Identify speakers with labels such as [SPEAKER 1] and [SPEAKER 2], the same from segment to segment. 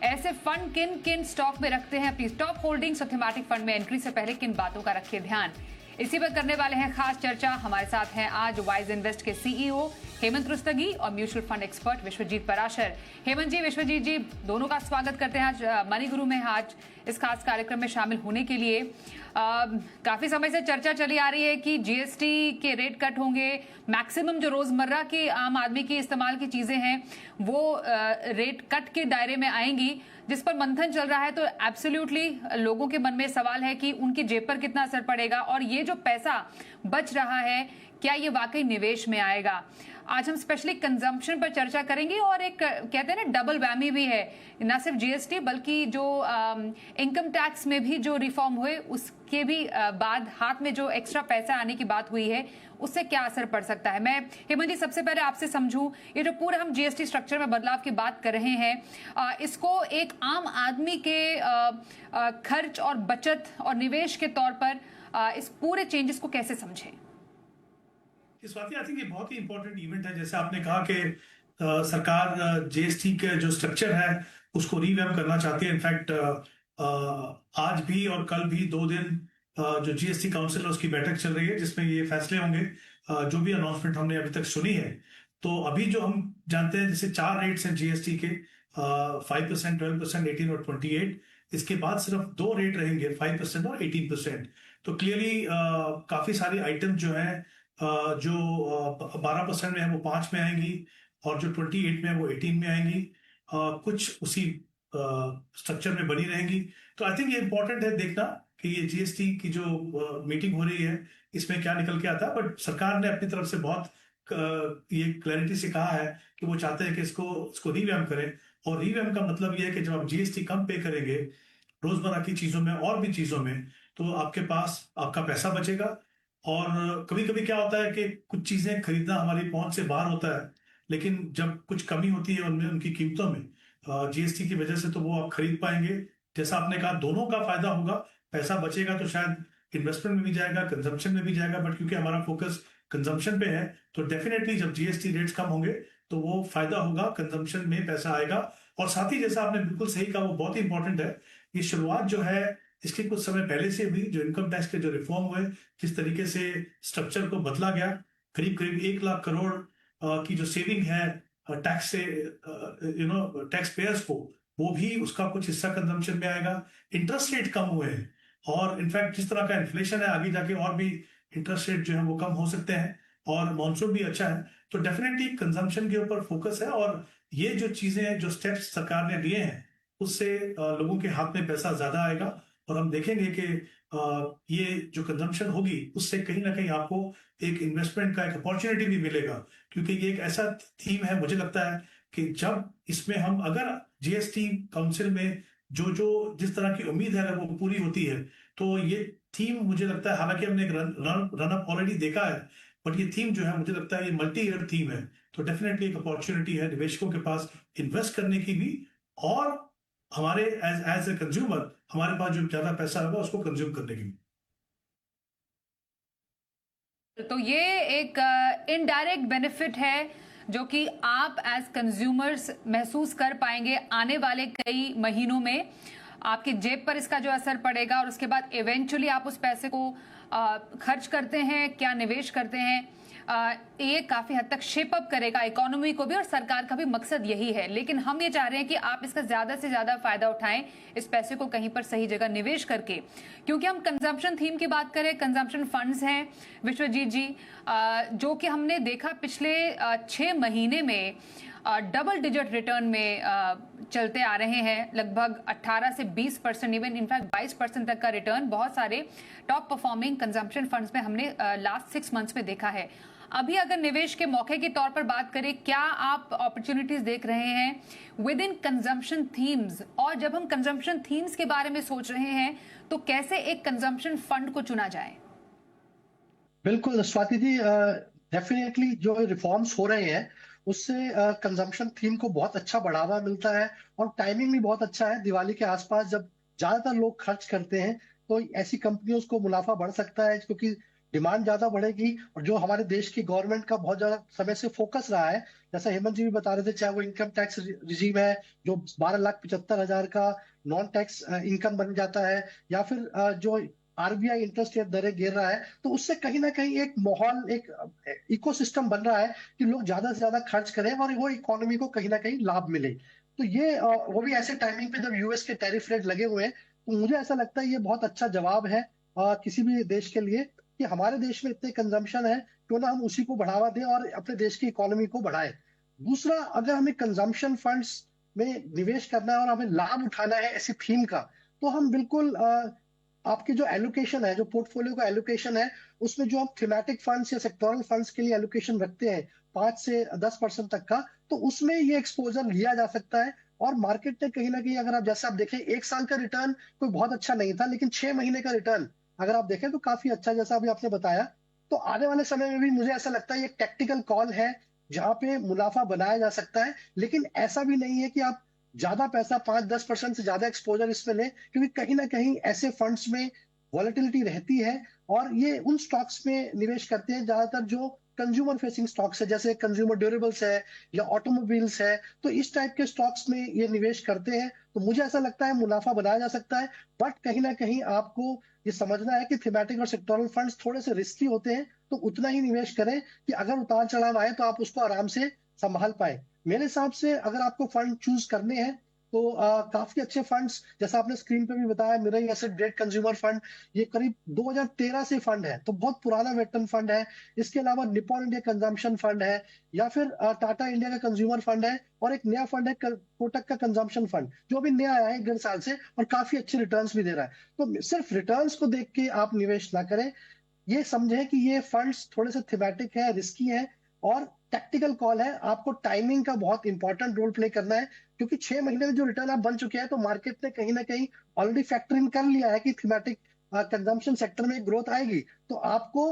[SPEAKER 1] ऐसे फंड किन किन स्टॉक में रखते हैं अपनी स्टॉक होल्डिंग्स और थीमेटिक फंड में एंट्री से पहले किन बातों का रखिए ध्यान, इसी पर करने वाले हैं खास चर्चा। हमारे साथ हैं आज वाइज इन्वेस्ट के सीईओ हेमंत रुस्तगी और mutual fund expert Vishwajeet Parashar. Hemant ji, Vishwajeet ji, दोनों का स्वागत करते हैं आज मनी गुरु में आज इस खास कार्यक्रम में शामिल होने के लिए। काफी समय से चर्चा चली आ रही है कि जीएसटी के रेट कट होंगे, मैक्सिमम जो रोजमर्रा की आम आदमी की इस्तेमाल की चीजें हैं वो रेट कट के दायरे में आएंगी, जिस पर मंथन चल रहा है। तो एब्सोल्युटली लोगों के मन में सवाल है कि उनकी जेब पर कितना असर पड़ेगा और ये जो पैसा बच रहा है क्या ये वाकई निवेश में आएगा। आज हम स्पेशली कंजम्पशन पर चर्चा करेंगे और एक कहते हैं ना डबल वैमी भी है, ना सिर्फ जीएसटी बल्कि जो इनकम टैक्स में भी जो रिफॉर्म हुए उसके भी बाद हाथ में जो एक्स्ट्रा पैसा आने की बात हुई है उससे क्या असर पड़ सकता है। मैं हेमंत जी सबसे पहले आपसे समझूं, ये जो पूरा हम जीएसटी स्ट्रक्चर में बदलाव की बात कर रहे हैं, इसको एक आम आदमी के खर्च और बचत और निवेश के तौर पर इस पूरे चेंजेस को कैसे समझें?
[SPEAKER 2] स्वाति, आई थिंक ये बहुत ही इंपॉर्टेंट इवेंट है। जैसे आपने कहा कि सरकार जीएसटी के जो स्ट्रक्चर है उसको रीवैम्प करना चाहती है। इनफैक्ट आज भी और कल भी 2 दिन जो जीएसटी काउंसिल है उसकी बैठक चल रही है जिसमें ये फैसले होंगे। जो भी अनाउंसमेंट हमने अभी तक सुनी है, तो अभी जो हम जानते हैं जैसे 4 रेट्स हैं जीएसटी के, 5%, 12%, 18 और 28। इसके बाद सिर्फ 2 रेट रहेंगे, 5% और 18%। तो क्लियरली काफी सारी आइटम जो है जो 12% में है वो 5 में आएंगी और जो 28 में है वो 18 में आएंगी। कुछ उसी स्ट्रक्चर में बनी रहेंगी। तो आई थिंक ये इंपॉर्टेंट है देखना कि ये जीएसटी की जो मीटिंग हो रही है इसमें क्या निकल के आता है। बट सरकार ने अपनी तरफ से बहुत ये क्लैरिटी से कहा है कि वो चाहते हैं कि इसको रीवैम्प करें। और रीवैम्प का मतलब ये है कि जब आप जीएसटी कम पे करेंगे रोजमर्रा की चीजों में और भी चीजों में, तो आपके पास आपका पैसा बचेगा। और कभी कभी क्या होता है कि कुछ चीजें खरीदना हमारी पहुंच से बाहर होता है, लेकिन जब कुछ कमी होती है उनमें उनकी कीमतों में जीएसटी की वजह से, तो वो आप खरीद पाएंगे। जैसा आपने कहा, दोनों का फायदा होगा। पैसा बचेगा तो शायद इन्वेस्टमेंट में भी जाएगा, कंजम्पशन में भी जाएगा। बट क्योंकि हमारा फोकस कंजम्पशन पे है, तो डेफिनेटली जब जीएसटी रेट्स कम होंगे तो वो फायदा होगा, कंजम्पशन में पैसा आएगा। और साथ ही जैसा आपने बिल्कुल सही कहा, वो बहुत ही इंपॉर्टेंट है। ये शुरुआत जो है इसके कुछ समय पहले से भी जो इनकम टैक्स के जो रिफॉर्म हुए, जिस तरीके से स्ट्रक्चर को बदला गया, करीब करीब 1 लाख करोड़ की जो सेविंग है टैक्स से टैक्स पेयर्स को, वो भी उसका कुछ हिस्सा कंजम्पशन में आएगा। इंटरेस्ट रेट कम हुए हैं और इनफैक्ट जिस तरह का इन्फ्लेशन है आगे जाके और भी इंटरेस्ट रेट जो है वो कम हो सकते हैं। और मॉनसून भी अच्छा है, तो डेफिनेटली कंजम्पशन के ऊपर फोकस है। और ये जो चीजें, जो स्टेप्स सरकार ने लिए हैं, उससे लोगों के हाथ में पैसा ज्यादा आएगा। और हम देखेंगे कि ये जो कंजम्पशन होगी उससे कहीं ना कहीं आपको एक इन्वेस्टमेंट का एक अपॉर्चुनिटी भी मिलेगा। क्योंकि ये एक ऐसा थीम है, मुझे लगता है कि जब इसमें हम अगर जीएसटी काउंसिल में जिस तरह की उम्मीद है अगर वो पूरी होती है, तो ये थीम मुझे लगता है, हालांकि हमने एक रन अप ऑलरेडी देखा है, बट ये थीम जो है मुझे लगता है ये मल्टी ईयर थीम है। तो डेफिनेटली एक अपॉर्चुनिटी है निवेशकों के पास इन्वेस्ट करने की भी, और हमारे एज ए कंज्यूमर हमारे पास जो ज्यादा पैसा होगा उसको कंज्यूम करने की।
[SPEAKER 1] तो ये एक इनडायरेक्ट बेनिफिट है जो कि आप एज कंज्यूमर्स महसूस कर पाएंगे आने वाले कई महीनों में। आपकी जेब पर इसका जो असर पड़ेगा और उसके बाद इवेंचुअली आप उस पैसे को खर्च करते हैं, क्या निवेश करते हैं, ये काफी हद तक शेप अप करेगा इकोनॉमी को भी, और सरकार का भी मकसद यही है। लेकिन हम ये चाह रहे हैं कि आप इसका ज्यादा से ज्यादा फायदा उठाएं, इस पैसे को कहीं पर सही जगह निवेश करके। क्योंकि हम कंजम्पशन थीम की बात करें, कंजम्पशन फंड्स हैं विश्वजीत जी, जो कि हमने देखा पिछले 6 महीने में डबल डिजिट रिटर्न में चलते आ रहे हैं, लगभग 18 से 20%, इवन इनफैक्ट 22% तक का रिटर्न बहुत सारे टॉप परफॉर्मिंग कंजम्पशन फंड्स में हमने लास्ट 6 मंथ्स में देखा है। अभी अगर निवेश के मौके के तौर पर बात करें, क्या आप अपॉर्चुनिटीज देख रहे हैं विद इन कंजम्पशन थीम्स? और जब हम कंजम्पशन थीम्स के बारे में सोच रहे हैं तो कैसे एक कंजम्पशन फंड को चुना जाए?
[SPEAKER 3] बिल्कुल स्वाति जी, डेफिनेटली जो रिफॉर्म्स हो रहे हैं उससे कंजम्पशन थीम को बहुत अच्छा बढ़ावा मिलता है। और टाइमिंग भी बहुत अच्छा है, दिवाली के आसपास जब ज्यादातर लोग खर्च करते हैं तो ऐसी कंपनियों को मुनाफा बढ़ सकता है, क्योंकि डिमांड ज्यादा बढ़ेगी और जो हमारे देश की गवर्नमेंट का बहुत ज्यादा समय से फोकस रहा है, जैसा हेमंत जी भी बता रहे थे, चाहे वो इनकम टैक्स रिजीम है जो 12,75,000 का नॉन टैक्स इनकम बन जाता है, या फिर जो आरबीआई इंटरेस्ट रेट दरें गिर रहा है, तो उससे कहीं ना कहीं एक माहौल, एक इकोसिस्टम बन रहा है कि लोग ज्यादा से ज्यादा खर्च करें और वो इकोनॉमी को कहीं ना कहीं लाभ मिले। तो ये वो भी ऐसे टाइमिंग पे जब यूएस के टैरिफ रेट लगे हुए हैं, तो मुझे ऐसा लगता है ये बहुत अच्छा जवाब है किसी भी देश के लिए कि हमारे देश में इतने कंजम्पशन है, क्यों ना हम उसी को बढ़ावा दें और अपने देश की इकोनॉमी को बढ़ाएं। दूसरा, अगर हमें कंजम्पशन फंड्स में निवेश करना है और हमें लाभ उठाना है ऐसी थीम का, तो हम बिल्कुल आपकी जो एलोकेशन है, जो पोर्टफोलियो का एलोकेशन है, उसमें जो हम थीमेटिक फंड्स या सेक्टोरल फंड्स के लिए एलोकेशन रखते हैं 5 से 10% तक का, तो उसमें ये एक्सपोजर लिया जा सकता है। और मार्केट ने कहीं ना कहीं, अगर आप जैसे आप देखें, 1 साल का रिटर्न कोई बहुत अच्छा नहीं था, लेकिन 6 महीने का रिटर्न अगर आप देखें तो काफी अच्छा, जैसा अभी आपने बताया। तो आने वाले समय में भी मुझे ऐसा लगता है ये टेक्टिकल कॉल है जहां पे मुनाफा बनाया जा सकता है, लेकिन ऐसा भी नहीं है कि आप ज्यादा पैसा 5-10% से ज्यादा एक्सपोजर इसमें लें, क्योंकि कहीं ना कहीं ऐसे फंड्स में वॉलेटिलिटी रहती है। और ये उन स्टॉक्स में निवेश करते हैं ज्यादातर जो कंज्यूमर फेसिंग स्टॉक्स है, जैसे कंज्यूमर ड्यूरेबल्स है या ऑटोमोबाइल्स है, तो इस टाइप के स्टॉक्स में ये निवेश करते हैं। तो मुझे ऐसा लगता है मुनाफा बनाया जा सकता है, बट कहीं ना कहीं आपको ये समझना है कि थीमेटिक और सेक्टोरल फंड्स थोड़े से रिस्की होते हैं, तो उतना ही निवेश करें कि अगर उतार चढ़ाव आए तो आप उसको आराम से संभाल पाए। मेरे हिसाब से अगर आपको फंड चूज करने हैं तो काफी अच्छे फंड्स, जैसा आपने स्क्रीन पे भी बताया, mirror asset grade consumer fund, ये करीब 2013 से फंड है, तो बहुत पुराना वेटरन फंड है। इसके अलावा निप्पॉन इंडिया कंजम्पशन फंड है, या फिर टाटा इंडिया का कंज्यूमर फंड है, और एक नया फंड है कोटक का कंजम्पशन फंड, जो अभी नया आया है 1.5 साल से और काफी अच्छे रिटर्न्स भी दे रहा है। तो सिर्फ रिटर्न्स को देख के आप निवेश ना करें, ये समझें कि ये फंड्स थोड़े से थीमेटिक है, रिस्की है और टैक्टिकल कॉल है। आपको टाइमिंग का बहुत इंपॉर्टेंट रोल प्ले करना है, क्योंकि 6 महीने में जो रिटर्न आप बन चुके हैं, तो मार्केट ने कहीं ना कहीं ऑलरेडी फैक्टर इन कर लिया है कि थीमेटिक कंजम्पशन सेक्टर में ग्रोथ आएगी। तो आपको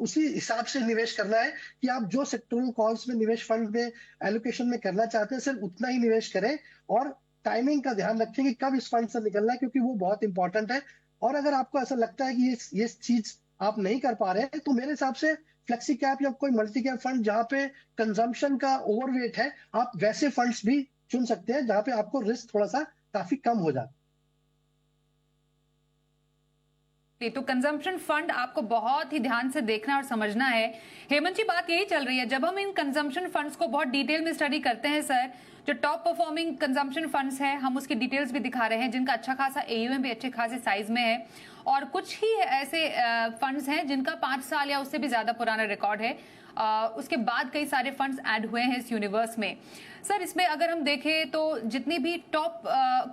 [SPEAKER 3] उसी हिसाब से निवेश करना है कि आप जो सेक्टोरल कॉल्स में निवेश फंड में एलोकेशन में करना चाहते हैं, सिर्फ उतना ही निवेश करें। और टाइमिंग का ध्यान रखें कि कब इस फंड से निकलना है, क्योंकि वो बहुत इंपॉर्टेंट है। और अगर आपको ऐसा लगता है कि ये चीज आप नहीं कर पा रहे हैं, तो मेरे हिसाब से फ्लेक्सी कैप या कोई मल्टी कैप फंड जहां पे कंजम्पशन का ओवरवेट है, आप वैसे फंड्स भी चुन सकते हैं जहां पे आपको रिस्क थोड़ा सा काफी कम हो जाए।
[SPEAKER 1] तो कंजम्पशन फंड आपको बहुत ही ध्यान से देखना और समझना है। हेमंत जी, बात यही चल रही है, जब हम इन कंजम्पशन फंड्स को बहुत डिटेल में स्टडी करते हैं सर, जो टॉप परफॉर्मिंग कंजम्पशन फंड्स हैं, हम उसकी डिटेल्स भी दिखा रहे हैं, जिनका अच्छा खासा एयूएम भी अच्छे खासे साइज में है, और कुछ ही ऐसे फंड्स हैं जिनका 5 साल या उससे भी ज्यादा पुराना रिकॉर्ड है। उसके बाद कई सारे फंड्स ऐड हुए हैं इस यूनिवर्स में। सर, इसमें अगर हम देखें तो जितनी भी टॉप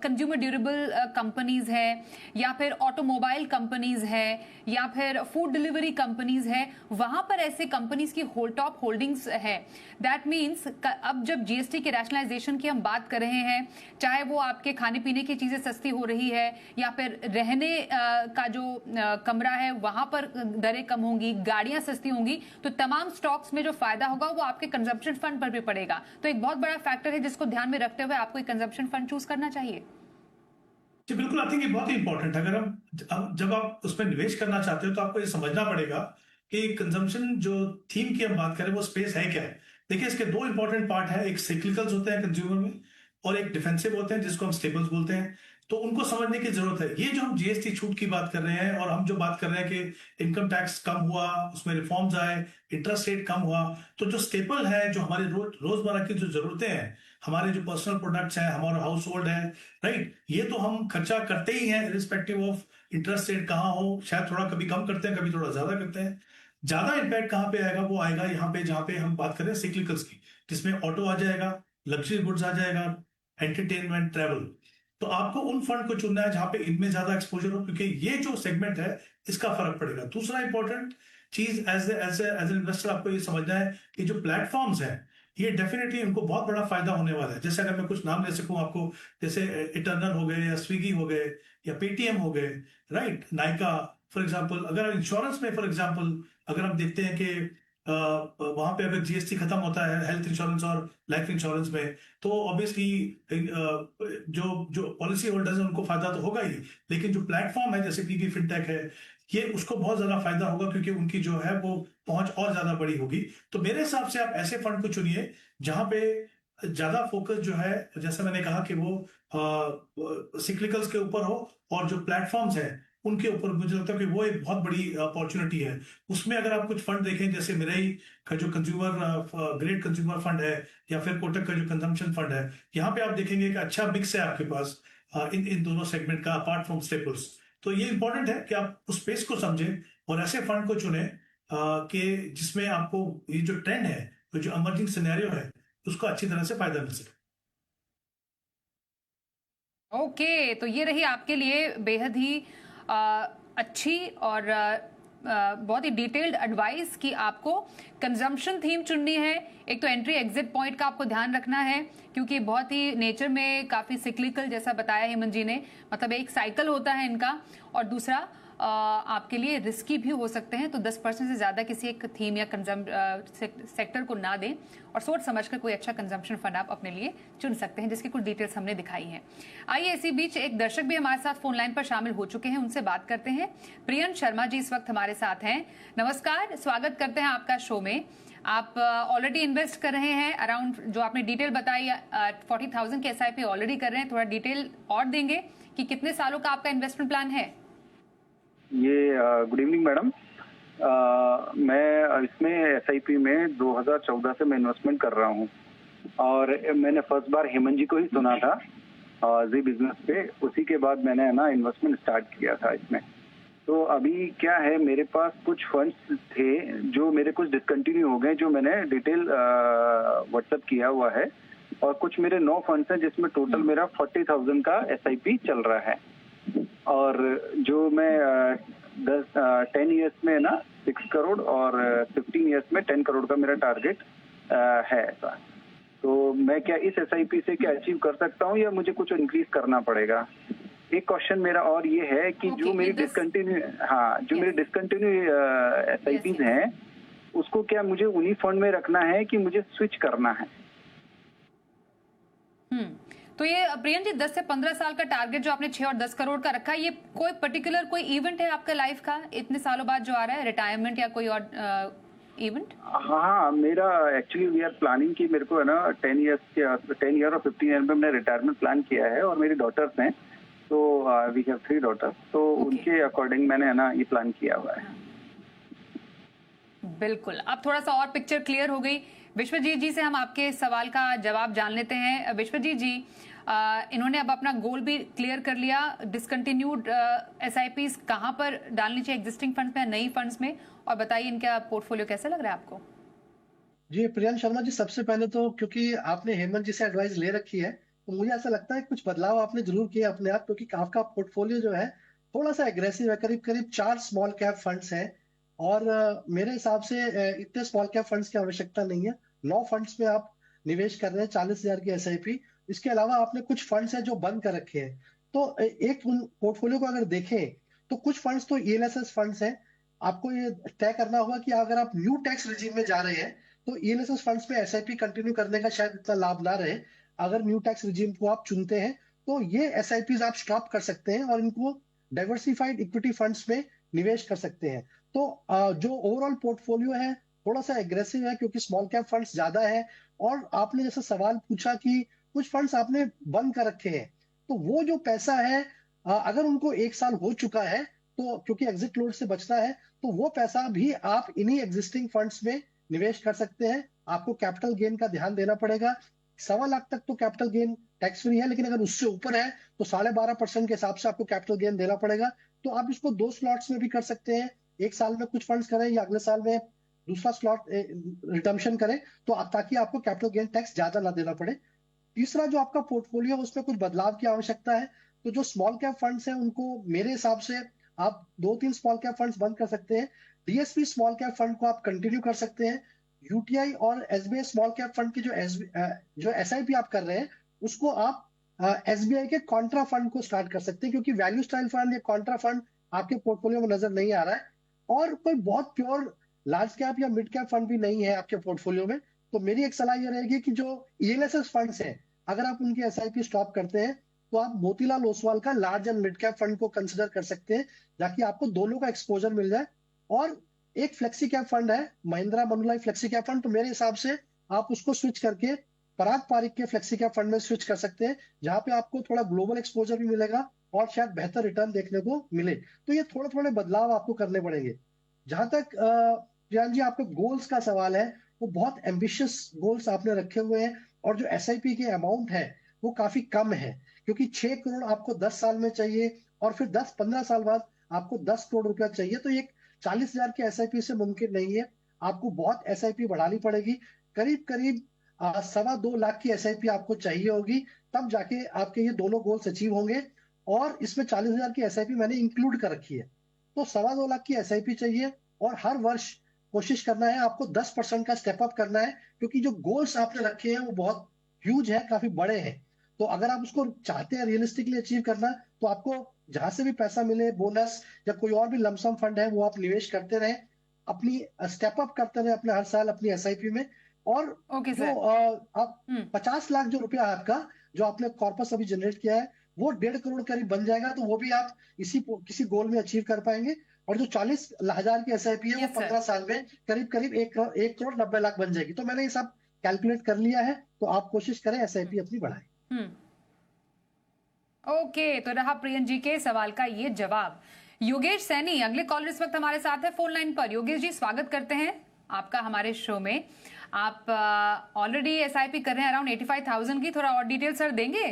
[SPEAKER 1] कंज्यूमर ड्यूरेबल कंपनीज हैं, या फिर ऑटोमोबाइल कंपनीज हैं, या फिर फूड डिलीवरी कंपनीज हैं, वहां पर ऐसे कंपनीज की टॉप होल्डिंग्स है। दैट मीन्स अब जब जीएसटी के रैशनलाइजेशन की हम बात कर रहे हैं, चाहे वो आपके खाने पीने की चीजें सस्ती हो रही है, या फिर रहने का जो कमरा है वहां पर दरें कम होंगी, गाड़ियां सस्ती होंगी, तो तमाम स्टॉक्स में जो फायदा होगा वो आपके कंजम्पशन फंड पर भी पड़ेगा। तो एक बहुत बड़ा फैक्टर है जिसको ध्यान में रखते हुए आपको एक कंजम्पशन फंड चूज करना चाहिए।
[SPEAKER 2] जी बिल्कुल, आई थिंक ये बहुत ही इंपॉर्टेंट है। अगर हम जब आप उसमें निवेश करना चाहते हो तो आपको ये समझना पड़ेगा कि कंजम्पशन जो थीम की हम बात करें वो स्पेस है क्या है। देखिए, इसके दो इंपॉर्टेंट पार्ट है, एक साइक्लिकल्स होते हैं कंज्यूमर में और एक डिफेंसिव होते हैं जिसको हम स्टेबल्स बोलते हैं। तो उनको समझने की जरूरत है। ये जो हम जीएसटी छूट की बात कर रहे हैं और हम जो बात कर रहे हैं कि इनकम टैक्स कम हुआ, उसमें रिफॉर्म्स आए, इंटरेस्ट रेट कम हुआ, तो जो स्टेपल है, जो हमारे रोजमर्रा की जो जरूरतें हैं, हमारे जो पर्सनल प्रोडक्ट्स हैं, हमारा हाउस होल्ड है, राइट, ये तो हम खर्चा करते ही हैं रिस्पेक्टिव ऑफ इंटरेस्ट रेट कहाँ हो। शायद थोड़ा कभी कम करते हैं, कभी थोड़ा ज्यादा करते हैं। ज्यादा इंपैक्ट कहाँ पे आएगा? वो आएगा यहाँ पे जहां पे हम बात करें सिक्लिकल्स की, जिसमें ऑटो आ जाएगा, लग्जरी गुड्स आ जाएगा, एंटरटेनमेंट, ट्रैवल। तो आपको उन फंड को चुनना है जहां पे इनमें ज्यादा एक्सपोजर हो, क्योंकि ये जो सेगमेंट है इसका फर्क पड़ेगा। दूसरा इंपॉर्टेंट चीज एज एन इन्वेस्टर आपको ये समझना है कि जो प्लेटफॉर्म्स हैं, ये डेफिनेटली उनको बहुत बड़ा फायदा होने वाला है। जैसे अगर मैं कुछ नाम ले सकूं आपको, जैसे इटर्नल हो गए, या स्विगी हो गए, या पेटीएम हो गए, राइट, नाइका फॉर एग्जाम्पल। अगर इंश्योरेंस में फॉर एग्जाम्पल अगर हम देखते हैं कि वहां पे अगर जीएसटी खत्म होता है हेल्थ इंश्योरेंस और लाइफ इंश्योरेंस में, तो ऑब्वियसली जो जो पॉलिसी होल्डर्स हैं उनको फायदा तो होगा ही, लेकिन जो प्लेटफॉर्म है जैसे पीबी फिनटेक है, ये उसको बहुत ज्यादा फायदा होगा, क्योंकि उनकी जो है वो पहुंच और ज्यादा बड़ी होगी। तो मेरे हिसाब से आप ऐसे फंड को चुनिए जहां पे ज्यादा फोकस जो है, जैसा मैंने कहा कि वो सिक्लिकल्स के ऊपर हो, और जो प्लेटफॉर्म्स हैं उनके ऊपर मुझे लगता है कि वो एक बहुत बड़ी अपॉर्चुनिटी है। उसमें अगर आप कुछ फंड देखें, जैसे मिराई का जो कंज्यूमर ग्रेड कंज्यूमर फंड है, या फिर कोटक का जो कंजम्पशन फंड है, यहाँ पे आप देखेंगे कि अच्छा मिक्स है आपके पास इन इन दोनों सेगमेंट का, अपार्ट फ्रॉम स्टेपल्स। तो ये इंपॉर्टेंट है कि आप उस स्पेस को समझें और ऐसे फंड को चुने कि जिसमें आपको ये जो ट्रेंड है, तो जो अमर्जिंग सिनेरियो है, उसको अच्छी तरह से फायदा मिल सके।
[SPEAKER 1] ओके, तो ये रही आपके लिए बेहद ही अच्छी और बहुत ही डिटेल्ड एडवाइस कि आपको कंजम्पशन थीम चुननी है। एक तो एंट्री एग्जिट पॉइंट का आपको ध्यान रखना है, क्योंकि बहुत ही नेचर में काफी सिक्लिकल जैसा बताया हेमंत जी ने, मतलब एक साइकिल होता है इनका, और दूसरा आपके लिए रिस्की भी हो सकते हैं। तो 10% से ज्यादा किसी एक थीम या सेक्टर को ना दें, और सोच समझकर कोई अच्छा कंजम्पशन फंड आप अपने लिए चुन सकते हैं, जिसकी कुछ डिटेल्स हमने दिखाई हैं। आइए इसी बीच एक दर्शक भी हमारे साथ फोन लाइन पर शामिल हो चुके हैं, उनसे बात करते हैं। प्रियंक शर्मा जी इस वक्त हमारे साथ हैं। नमस्कार, स्वागत करते हैं आपका शो में। आप ऑलरेडी इन्वेस्ट कर रहे हैं अराउंड, जो आपने डिटेल बताई 40,000 के SIP ऑलरेडी कर रहे हैं। थोड़ा डिटेल और देंगे कि कितने सालों का आपका इन्वेस्टमेंट प्लान है?
[SPEAKER 4] ये गुड इवनिंग मैडम। मैं इसमें SIP में 2014 से मैं इन्वेस्टमेंट कर रहा हूँ, और मैंने फर्स्ट बार हेमंत जी को ही सुना था जी बिजनेस पे, उसी के बाद मैंने ना इन्वेस्टमेंट स्टार्ट किया था इसमें। तो अभी क्या है, मेरे पास कुछ फंड्स थे जो मेरे कुछ डिसकंटिन्यू हो गए, जो मैंने डिटेल व्हाट्सएप किया हुआ है, और कुछ मेरे 9 फंड्स हैं जिसमें टोटल मेरा 40,000 का SIP चल रहा है। और जो मैं 10 ईयर्स में ना 6 करोड़ और 15 ईयर्स में 10 करोड़ का मेरा टारगेट है ऐसा। तो मैं क्या इस SIP से क्या अचीव कर सकता हूँ, या मुझे कुछ इंक्रीज करना पड़ेगा? एक क्वेश्चन मेरा और ये है कि जो मेरी डिसकंटिन्यू मेरी डिसकंटिन्यू SIPs हैं, उसको क्या मुझे उन्हीं फंड में रखना है कि मुझे स्विच करना है?
[SPEAKER 1] तो ये प्रियंक जी 10 से 15 साल का टारगेट जो आपने 6 और 10 करोड़ का रखा है, ये कोई पर्टिकुलर कोई इवेंट है आपका लाइफ का इतने सालों बाद जो आ रहा है, रिटायरमेंट या कोई और इवेंट?
[SPEAKER 4] हाँ, मेरा एक्चुअली वी आर प्लानिंग कि मेरे को है ना 10 ईयर और 15 ईयर में मैंने रिटायरमेंट प्लान किया है, और मेरी डॉटर्स हैं, तो वी हैव 3 डॉटर्स, तो उनके अकॉर्डिंग मैंने है ना ये प्लान किया हुआ है।
[SPEAKER 1] बिल्कुल, अब थोड़ा सा और पिक्चर क्लियर हो गई। विश्वजीत जी से हम आपके सवाल का जवाब जान लेते हैं। विश्वजीत जी, इन्होंने अब अपना गोल भी क्लियर कर लिया। डिसकंटिन्यूड SIPs कहाँ पर डालनी चाहिए, एग्जिस्टिंग फंड्स में या नई फंड्स में? और बताइए इनका पोर्टफोलियो कैसा लग रहा है आपको?
[SPEAKER 3] जी प्रियंक शर्मा जी, सबसे पहले तो क्योंकि आपने हेमंत जी से एडवाइस ले रखी है, तो मुझे ऐसा लगता है कुछ बदलाव आपने जरूर किए अपने आप, क्योंकि आपका पोर्टफोलियो जो है थोड़ा सा एग्रेसिव है। करीब करीब 4 स्मॉल कैप फंड्स हैं, और मेरे हिसाब से इतने स्मॉल कैप फंड्स की आवश्यकता नहीं है। 9 फंड्स में आप निवेश कर रहे हैं, 40,000 की SIP। इसके अलावा आपने कुछ फंड्स हैं जो बंद कर रखे हैं। तो एक पोर्टफोलियो को अगर देखें तो कुछ फंड्स तो ELSS फंड्स हैं। आपको ये तय करना होगा कि अगर आप न्यू टैक्स रिजीम में जा रहे हैं तो ELSS फंड्स में SIP कंटिन्यू करने का शायद इतना लाभ ना रहे। अगर न्यू टैक्स रिजीम को आप चुनते हैं तो ये SIPs आप स्टॉप कर सकते हैं और इनको डाइवर्सिफाइड इक्विटी फंड्स में निवेश कर सकते हैं। तो जो ओवरऑल पोर्टफोलियो है थोड़ा सा एग्रेसिव है, क्योंकि स्मॉल कैप फंड्स ज्यादा है। और आपने जैसा सवाल पूछा कि कुछ फंड्स आपने बंद कर रखे हैं, तो वो जो पैसा है अगर उनको 1 साल हो चुका है, तो क्योंकि एग्जिट लोड से बचता है, तो वो पैसा भी आप इन्हीं एग्जिस्टिंग फंड्स में निवेश कर सकते हैं। आपको कैपिटल गेन का ध्यान देना पड़ेगा। 1.25 लाख तक तो कैपिटल गेन टैक्स फ्री है, लेकिन अगर उससे ऊपर है तो 12.5% के हिसाब से आपको कैपिटल गेन देना पड़ेगा। तो आप इसको 2 स्लॉट्स में भी कर सकते हैं, 1 साल में कुछ फंड्स करें या अगले साल में दूसरा स्लॉट रिडम्पशन करें, तो ताकि आपको कैपिटल गेन टैक्स ज्यादा ना देना पड़े। तीसरा जो आपका पोर्टफोलियो है उसमें कुछ बदलाव की आवश्यकता है। तो जो स्मॉल कैप फंड्स हैं उनको मेरे हिसाब से आप 2-3 स्मॉल कैप फंड्स बंद कर सकते हैं। DSP स्मॉल कैप फंड को आप कंटिन्यू कर सकते हैं। UTI और SBI स्मॉल कैप फंड की जो SIP आप कर रहे हैं उसको आप SBI के कॉन्ट्रा फंड को स्टार्ट कर सकते हैं, क्योंकि वैल्यू स्टाइल फंड या कॉन्ट्रा फंड आपके पोर्टफोलियो में नजर नहीं आ रहा है। और कोई बहुत प्योर लार्ज कैप या मिड कैप फंड भी नहीं है आपके पोर्टफोलियो में, तो मेरी एक सलाह ये रहेगी कि जो ईएलएसएस फंड्स हैं, अगर आप उनकी एसआईपी स्टॉप करते हैं तो आप मोतीलाल ओसवाल का large and mid cap fund को कंसिडर कर सकते हैं, ताकि आपको दोनों का एक्सपोजर मिल जाए। और एक फ्लेक्सी कैप फंड है महिंद्रा मनुलाई फ्लेक्सी कैप फंड, तो मेरे हिसाब से आप उसको स्विच करके पराग पारिक के फ्लेक्सी कैप फंड में स्विच कर सकते हैं, जहां पे आपको थोड़ा ग्लोबल एक्सपोजर भी मिलेगा और शायद बेहतर रिटर्न देखने को मिले। तो ये थोड़े थोड़े बदलाव आपको करने पड़ेंगे। जहां तक प्रियांक जी आपके गोल्स का सवाल है, वो बहुत एम्बिशियस गोल्स आपने रखे हुए हैं, और जो एसआईपी के अमाउंट है वो काफी कम है, क्योंकि 6 करोड़ आपको 10 साल में चाहिए और फिर 10-15 साल बाद आपको 10 करोड़ रुपया चाहिए। तो ये 40,000 की एसआईपी से मुमकिन नहीं है, आपको बहुत एसआईपी बढ़ानी पड़ेगी। करीब करीब 2.25 लाख की एसआईपी आपको चाहिए होगी, तब जाके आपके ये दोनों गोल्स अचीव होंगे। और इसमें 40,000 की एसआईपी मैंने इंक्लूड कर रखी है, तो 2.25 लाख की एसआईपी चाहिए। और हर वर्ष कोशिश करना है आपको 10% का स्टेप अप करना है, क्योंकि जो गोल्स आपने रखे हैं वो बहुत ह्यूज है, काफी बड़े हैं। तो अगर आप उसको चाहते हैं रियलिस्टिकली अचीव करना, तो आपको जहां से भी पैसा मिले, बोनस या कोई और भी लमसम फंड है, वो आप निवेश करते रहें, अपनी स्टेप अप करते रहे अपने हर साल अपनी एसआईपी में। और
[SPEAKER 1] ओके
[SPEAKER 3] जो
[SPEAKER 1] सर।
[SPEAKER 3] आप 50 लाख जो रुपया है आपका, जो आपने कॉर्पस अभी जनरेट किया है, वो 1.5 करोड़ करीब बन जाएगा, तो वो भी आप किसी गोल में अचीव कर पाएंगे। और जो 40,000 की एसआईपी है, वो
[SPEAKER 1] यस सर।
[SPEAKER 3] 15 साल में करीब करीब 1 करोड़ 90 लाख बन जाएगी। तो मैंने ये सब कैलकुलेट कर लिया है, तो आप कोशिश करें एसआईपी अपनी बढ़ाएं।
[SPEAKER 1] हम्म। ओके, तो रहा प्रियन जी के सवाल का ये जवाब। योगेश सैनी अगले कॉलर इस वक्त हमारे साथ है फोन लाइन पर। योगेश जी, स्वागत करते हैं आपका हमारे शो में। आप ऑलरेडी एसआईपी कर रहे हैं अराउंड 85,000 की, थोड़ा और डिटेल सर देंगे?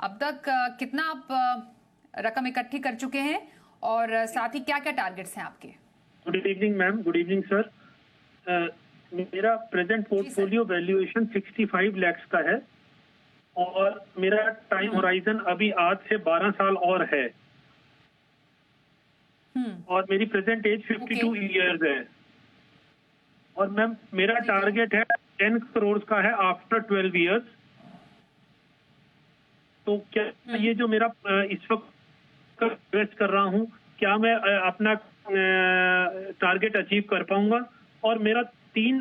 [SPEAKER 1] अब तक कितना आप रकम इकट्ठी कर चुके हैं, और साथ ही क्या क्या टारगेट्स हैं आपके?
[SPEAKER 5] Good evening ma'am, good evening sir. मेरा प्रेजेंट पोर्टफोलियो वैल्यूएशन 65 लाख का है, और मेरा टाइम होराइजन अभी आज से 12 साल और है, और मेरी प्रेजेंट एज 52 इयर्स है। और मैम मेरा टारगेट है 10 करोड़ का है आफ्टर 12 इयर्स। तो क्या ये जो मेरा इस वक्त इन्वेस्ट कर रहा हूँ, क्या मैं अपना टारगेट अचीव कर पाऊंगा? और मेरा 3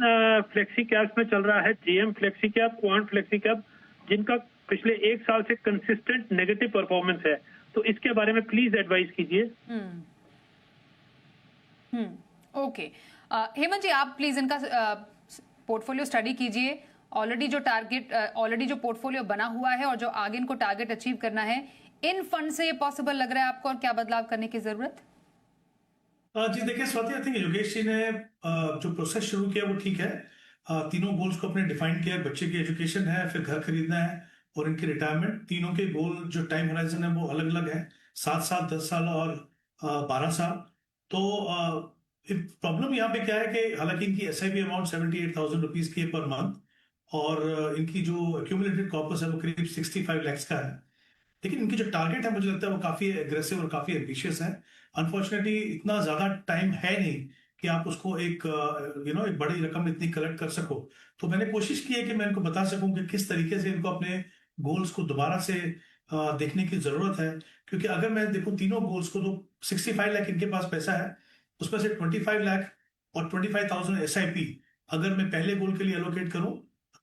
[SPEAKER 5] फ्लेक्सी कैप्स में चल रहा है, JM flexi cap, quant flexi cap, जिनका पिछले 1 साल से कंसिस्टेंट नेगेटिव परफॉर्मेंस है। तो इसके बारे में प्लीज एडवाइस कीजिए।
[SPEAKER 1] ओके, हेमंत जी आप प्लीज इनका पोर्टफोलियो स्टडी कीजिए। ऑलरेडी जो पोर्टफोलियो बना हुआ है और जो आगे इनको टारगेट अचीव करना है, इन फंड से ये पॉसिबल लग रहा है आपको, और क्या बदलाव करने की जरूरत?
[SPEAKER 2] जी देखिए स्वाति, आई थिंक योगेश जी ने जो प्रोसेस शुरू किया वो ठीक है। तीनों गोल्स को अपने डिफाइन किया है। बच्चे की एजुकेशन है, फिर घर खरीदना है, और इनकी रिटायरमेंट। तीनों के गोल जो टाइम होराइजन है वो अलग अलग है, 7 साल, 10 साल और 12 साल। तो प्रॉब्लम यहाँ पे क्या है कि हालांकि इनकी एसआईपी अमाउंट 78,000 रुपीज की है पर मंथ, और इनकी जो एक्यूमुलेटेड कॉर्पस है वो करीब 65 लाख का है। लेकिन इनकी जो टारगेट है मुझे लगता है वो काफी एग्रेसिव और काफी एम्बिशियस है। अनफॉर्चुनेटली इतना ज्यादा टाइम है नहीं कि आप उसको एक एक बड़ी रकम इतनी कलेक्ट कर सको। तो मैंने कोशिश की है कि मैं इनको बता सकूं कि किस तरीके से इनको अपने गोल्स को दोबारा से देखने की जरूरत है। क्योंकि अगर मैं देखूं तीनों गोल्स को, तो 65 लाख इनके पास पैसा है, उसमें से 25 लाख और 25,000 एसआईपी अगर मैं पहले गोल के लिए एलोकेट करूं,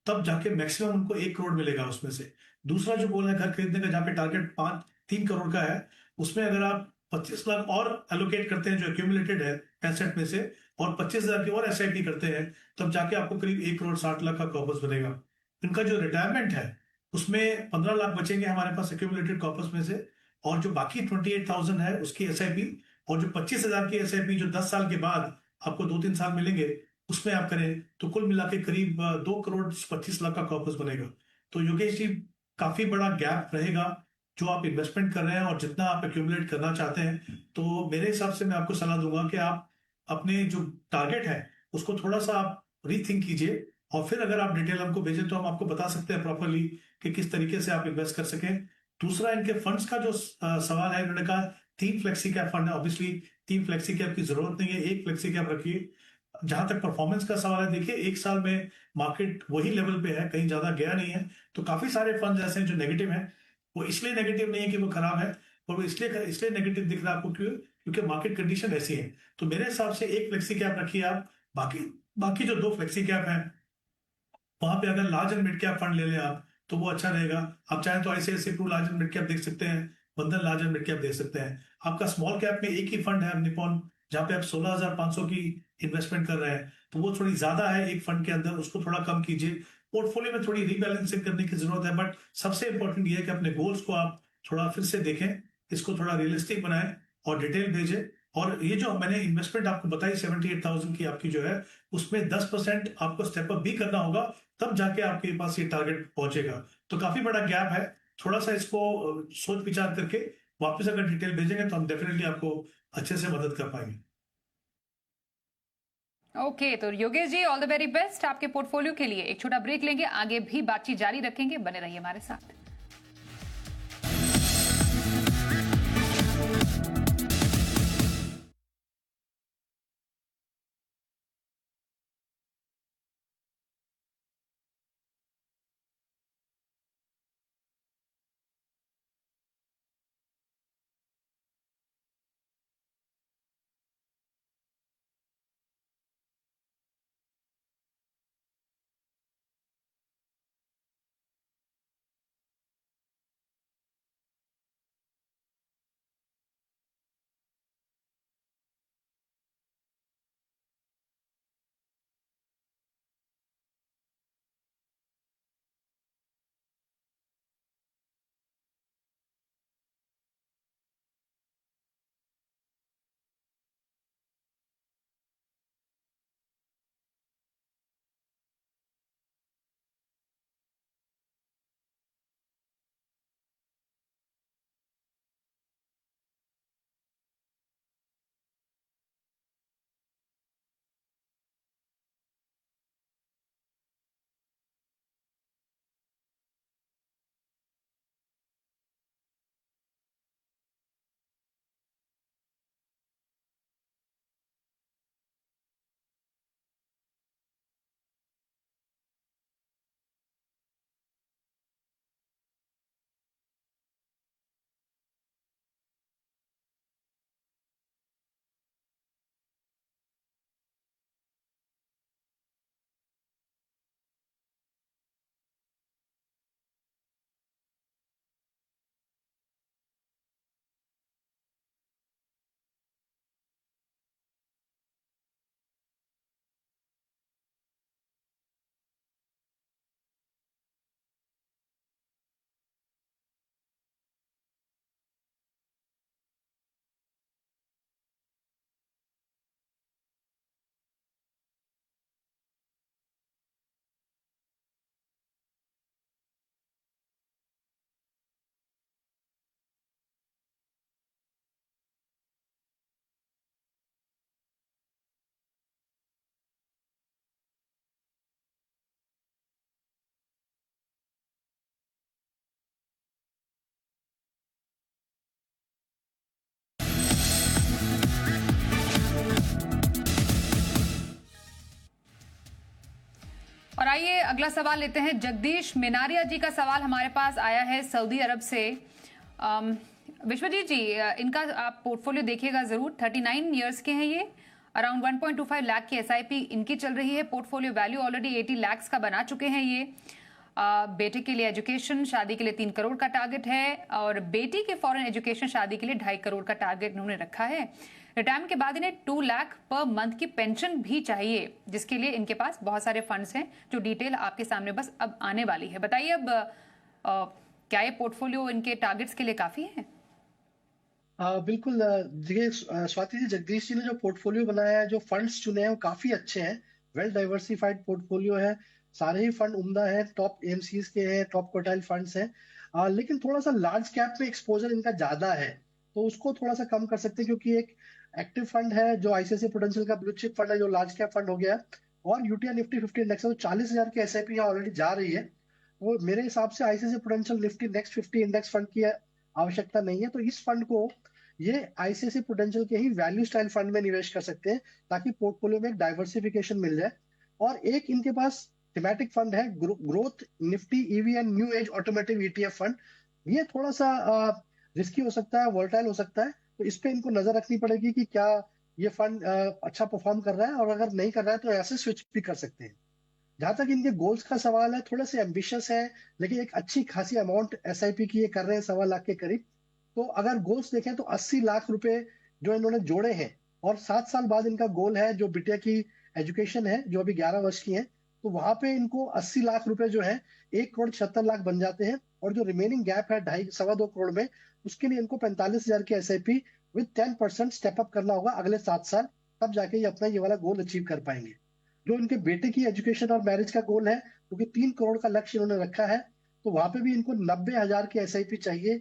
[SPEAKER 2] तब जाके मैक्सिमम उनको 1 करोड़ मिलेगा उसमें से। दूसरा जो गोल है घर खरीदने का, जहाँ पे टारगेट 3 करोड़ का है, उसमें अगर आप 25 लाख और एलोकेट करते हैं जो एक्यूमुलेटेड है एसेट में से, और 25,000 की और एसआईपी करते हैं, तब जाके आपको करीब 1 करोड़ 60 लाख का कॉर्पस बनेगा। इनका जो रिटायरमेंट है उसमें 15 लाख बचेंगे हमारे पास एक्यूमुलेटेड कॉर्पस में से, और जो बाकी 28,000 है उसकी एसआईपी, और जो 25,000 की एसआईपी जो 10 साल के बाद आपको 2-3 साल मिलेंगे, उसमें आप करें तो कुल मिला के करीब 2 करोड़ 25 लाख का कॉर्पस बनेगा। तो योगेश जी, काफी बड़ा गैप रहेगा जो आप इन्वेस्टमेंट कर रहे हैं और जितना आप एक्यूमुलेट करना चाहते हैं। तो मेरे हिसाब से मैं आपको सलाह दूंगा कि आप अपने जो टारगेट है उसको थोड़ा सा आप रीथिंक कीजिए, और फिर अगर आप डिटेल हमको भेजें तो हम आपको बता सकते हैं प्रॉपरली कि किस तरीके से आप इन्वेस्ट कर सकें। दूसरा, इनके फंड्स का जो सवाल है, उन्होंने कहा 3 फ्लेक्सी कैप फंड है। ऑब्वियसली 3 फ्लेक्सी कैप की जरूरत नहीं है, 1 फ्लेक्सी कैप रखिए। जहां तक परफॉर्मेंस का सवाल है, देखिए 1 साल में मार्केट वही लेवल पे है, कहीं ज्यादा गया नहीं है। तो काफी सारे फंड ऐसे हैं जो नेगेटिव हैं। वो इसलिए नेगेटिव नहीं है कि वो खराब है, और वो इसलिए नेगेटिव दिख रहा है आपको क्योंकि मार्केट कंडीशन ऐसी है। तो मेरे हिसाब से 1 फ्लेक्सी कैप रखिए आप, बाकी बाकी जो 2 फ्लेक्सी कैप हैं वहां पे अगर large and mid cap fund ले लें आप तो वो अच्छा रहेगा। आप चाहें तो ICICI Pru large and mid cap देख सकते हैं, बंधन लार्ज एंड मिड कैप देख सकते हैं। आपका स्मॉल कैप में एक ही फंड है निपॉन, जहां पे आप 16,500 की इन्वेस्टमेंट कर रहे हैं, तो वो थोड़ी ज्यादा है एक फंड के अंदर, उसको थोड़ा कम कीजिए। पोर्टफोलियो में थोड़ी रीबैलेंसिंग करने की जरूरत है, बट सबसे इंपॉर्टेंट ये है कि अपने गोल्स को आप थोड़ा फिर से देखें, इसको थोड़ा रियलिस्टिक बनाएं और डिटेल भेजें। और ये जो मैंने इन्वेस्टमेंट आपको बताई 78,000 की आपकी जो है, उसमें 10% आपको स्टेप अप भी करना होगा, तब जाके आपके पास ये टारगेट पहुंचेगा। तो काफी बड़ा गैप है, थोड़ा सा इसको सोच विचार करके वापस अगर डिटेल भेजेंगे तो हम डेफिनेटली आपको अच्छे से मदद कर पाएंगे।
[SPEAKER 1] ओके, तो Yogesh ji all the very best आपके पोर्टफोलियो के लिए। एक छोटा ब्रेक लेंगे, आगे भी बातचीत जारी रखेंगे, बने रहिए हमारे साथ। और आइए अगला सवाल लेते हैं। जगदीश मिनारिया जी का सवाल हमारे पास आया है सऊदी अरब से। विश्वजीत जी, इनका आप पोर्टफोलियो देखिएगा जरूर। 39 इयर्स के हैं ये, अराउंड 1.25 लाख की एसआईपी इनकी चल रही है। पोर्टफोलियो वैल्यू ऑलरेडी 80 लाख का बना चुके हैं ये। बेटे के लिए एजुकेशन, शादी के लिए 3 करोड़ का टारगेट है, और बेटी के फॉरेन एजुकेशन, शादी के लिए 2.5 करोड़ का टारगेट इन्होंने रखा है। रिटायरमेंट के बाद इन्हें 2 लाख पर मंथ की पेंशन भी चाहिए, जिसके लिए इनके पास बहुत सारे फंड्स हैं, जो डिटेल आपके सामने बस अब आने वाली है। बताइए अब क्या ये पोर्टफोलियो इनके टारगेट्स के लिए काफी है?
[SPEAKER 3] बिल्कुल। देखिए स्वाति जी, जगदीश जी ने जो पोर्टफोलियो बनाया है, जो फंड्स चुने हैं, वो काफी अच्छे हैं। वेल डाइवर्सिफाइड पोर्टफोलियो है, सारे ही फंड उम्दा है, टॉप एमसीज के हैं, टॉप क्वार्टाइल फंड्स हैं। लेकिन थोड़ा सा लार्ज कैप में एक्सपोजर इनका ज्यादा है, तो उसको थोड़ा सा कम कर सकते हैं, क्योंकि एक एक्टिव फंड है जो आईसीआईसीआई प्रूडेंशियल का ब्लू चिप फंड है, जो लार्ज कैप फंड हो गया, और यूटीआई निफ्टी 50 इंडेक्स है, तो 40,000 की एसआईपी ऑलरेडी जा रही है। तो मेरे हिसाब से ICICI prudential Nifty next 50 index fund की आवश्यकता नहीं है। तो इस फंड को ये आईसीआईसीआई प्रूडेंशियल के ही वैल्यू स्टाइल फंड में निवेश कर सकते हैं, ताकि पोर्टफोलियो में एक डाइवर्सिफिकेशन मिल जाए। और एक इनके पास थीमेटिक फंड है, growth Nifty EV and new age automotive ETF fund. ये थोड़ा सा रिस्की हो सकता है, वोलेटाइल हो सकता है, तो इस पे इनको नजर रखनी पड़ेगी कि क्या ये फंड अच्छा परफॉर्म कर रहा है, और अगर नहीं कर रहा है तो ऐसे स्विच भी कर सकते हैं। जहां तक इनके गोल्स का सवाल है, थोड़े से एम्बिशियस है, लेकिन एक अच्छी खासी अमाउंट एसआईपी की ये कर रहे हैं, 1.25 लाख के करीब। तो अगर गोल्स देखें तो 80 लाख रुपए जो इन्होंने जोड़े हैं, और 7 साल बाद इनका गोल है जो बिटिया की एजुकेशन है जो अभी 11 वर्ष की है, तो वहां पे इनको 80 लाख रुपए जो है 1,76,00,000 बन जाते हैं। और जो रिमेनिंग गैप है 2.5 करोड़ में, उसके लिए इनको 45,000 की एसआईपी विद 10% स्टेप अप करना होगा अगले 7 साल, तब जाके ये अपना ये वाला गोल अचीव कर पाएंगे। जो इनके बेटे की एजुकेशन और मैरिज का गोल है, क्योंकि 3 करोड़ का लक्ष्य इन्होंने रखा है, तो वहां पे भी इनको 90,000 की एसआईपी चाहिए,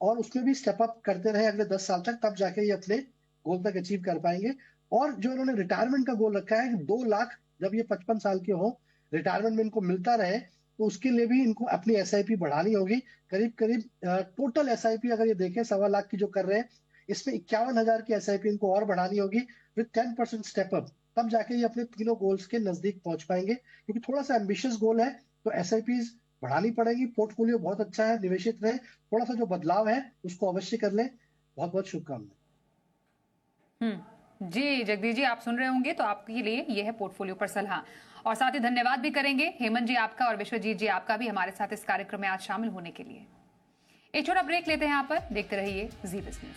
[SPEAKER 3] और उसमें भी स्टेप अप करते रहे अगले 10 साल तक, तब जाके ये अपने गोल तक अचीव कर पाएंगे। और जो इन्होंने रिटायरमेंट का गोल रखा है 2 लाख, जब ये 55 साल के हो, रिटायरमेंट में इनको मिलता रहे, तो उसके लिए भी इनको अपनी एसआईपी बढ़ानी होगी। करीब करीब टोटल एसआईपी अगर ये देखें 1.25 लाख की जो कर रहे हैं, इसमें 51,000 की एसआईपी इनको और बढ़ानी होगी विद 10% स्टेप अप, तब जाके ये अपने तीनों गोल्स के नजदीक पहुंच पाएंगे। क्योंकि थोड़ा सा एम्बिशियस गोल है, तो एसआईपीज बढ़ानी पड़ेगी। पोर्टफोलियो बहुत अच्छा है, निवेशित रहे, थोड़ा सा जो बदलाव है उसको अवश्य कर लें। बहुत बहुत शुभकामनाएं।
[SPEAKER 1] जी जगदीश जी, आप सुन रहे होंगे, तो आपके लिए यह है पोर्टफोलियो पर सलाह। और साथ ही धन्यवाद भी करेंगे हेमंत जी आपका और विश्वजीत जी आपका भी हमारे साथ इस कार्यक्रम में आज शामिल होने के लिए। एक छोटा ब्रेक लेते हैं यहाँ पर, देखते रहिए जी बिजनेस।